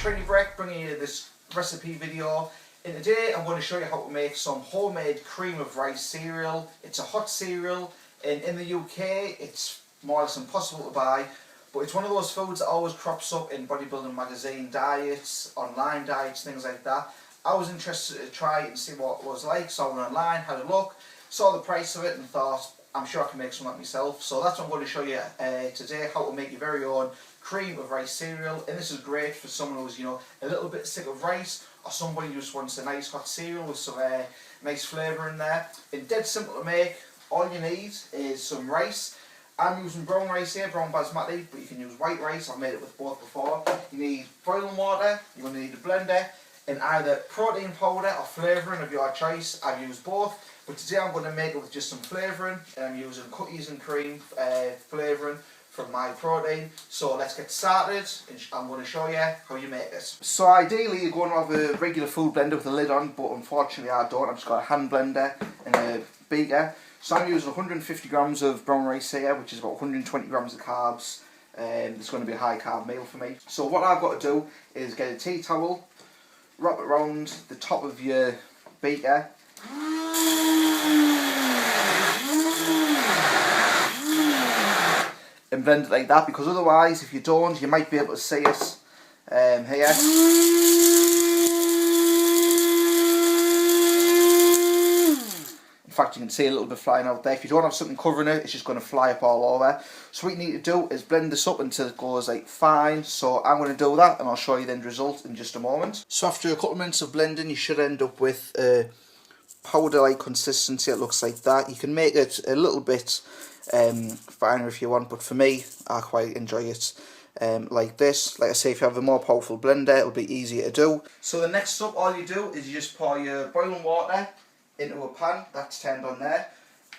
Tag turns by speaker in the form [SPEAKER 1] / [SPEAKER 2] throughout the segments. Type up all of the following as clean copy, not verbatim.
[SPEAKER 1] Shreddy Break, bringing you this recipe video. And today I'm going to show you how to make some homemade cream of rice cereal. It's a hot cereal, and in the UK it's more or less impossible to buy, but it's one of those foods that always crops up in bodybuilding magazine diets, online diets, things like that. I was interested to try it and see what it was like, so I went online, had a look, saw the price of it and thought, I'm sure I can make some like myself. So that's what I'm going to show you today, how to make your very own cream of rice cereal. And this is great for someone who's, a little bit sick of rice, or somebody who just wants a nice hot cereal with some nice flavour in there. It's dead simple to make. All you need is some rice. I'm using brown rice here, brown basmati, but you can use white rice. I've made it with both before. You need boiling water, you're going to need a blender, and either protein powder or flavouring of your choice. I've used both, but today I'm going to make it with just some flavouring, and I'm using cookies and cream flavouring from my protein. So let's get started, and I'm going to show you how you make this. So ideally you're going to have a regular food blender with a lid on, but unfortunately I don't. I've just got a hand blender and a beaker. So I'm using 150 grams of brown rice here, which is about 120 grams of carbs. It's going to be a high carb meal for me. So what I've got to do is get a tea towel, wrap it around the top of your beaker, and blend it like that, because otherwise if you don't, you might be able to see it here. In fact, you can see a little bit flying out there. If you don't have something covering it, it's just going to fly up all over. So what you need to do is blend this up until it goes like fine. So I'm going to do that, and I'll show you the end result in just a moment. So after a couple of minutes of blending, you should end up with a powder-like consistency. It looks like that. You can make it a little bit finer if you want, but for me, I quite enjoy it like this. Like I say, if you have a more powerful blender, it'll be easier to do. So the next step, all you do is you just pour your boiling water into a pan that's turned on there.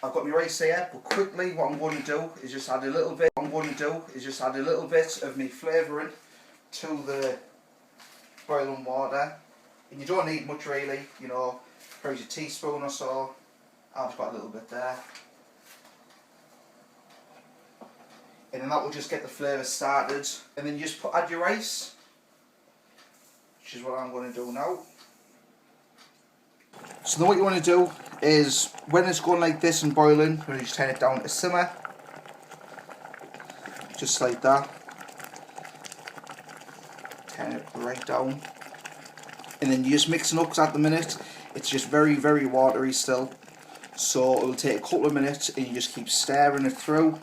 [SPEAKER 1] I've got my rice here, but quickly what I'm going to do is just add a little bit. What I'm going to do is just add a little bit of my flavouring to the boiling water, and you don't need much really. Perhaps a teaspoon or so. I've just got a little bit there, and then that will just get the flavour started. And then you just add your rice, which is what I'm going to do now. So then what you want to do is, when it's going like this and boiling, you just turn it down to simmer, just like that. Turn it right down, and then you just mix it up, because at the minute it's just very, very watery still. So it will take a couple of minutes, and you just keep stirring it through.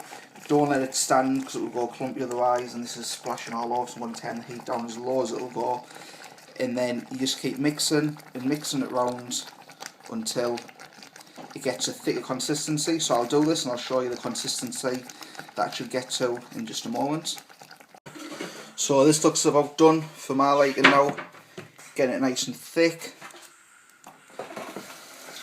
[SPEAKER 1] Don't let it stand, because it will go clumpy otherwise, and this is splashing all over. So I'm going to turn the heat down as low as it will go, and then you just keep mixing and mixing it round until it gets a thicker consistency. So I'll do this and I'll show you the consistency that should get to in just a moment. So this looks about done for my liking now. Getting it nice and thick.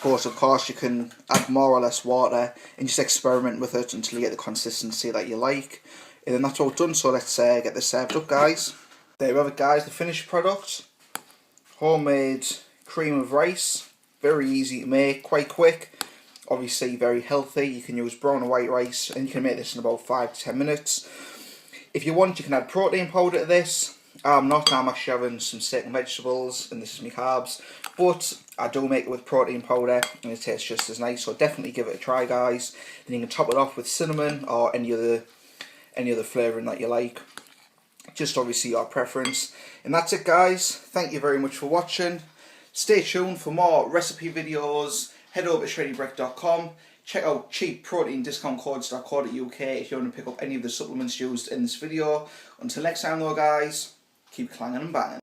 [SPEAKER 1] Of course you can add more or less water and just experiment with it until you get the consistency that you like. And then that's all done, so let's get this served up, guys. There you have it, guys, the finished product. Homemade cream of rice. Very easy to make, quite quick. Obviously very healthy. You can use brown or white rice, and you can make this in about 5 to 10 minutes. If you want, you can add protein powder to this. I'm actually having some steak and vegetables, and this is my carbs. But I do make it with protein powder, and it tastes just as nice. So definitely give it a try, guys. Then you can top it off with cinnamon or any other flavouring that you like. Just obviously your preference. And that's it, guys. Thank you very much for watching. Stay tuned for more recipe videos. Head over to shreddybrick.com. Check out cheapproteindiscountcodes.co.uk if you want to pick up any of the supplements used in this video. Until next time though, guys, keep clanging and banging.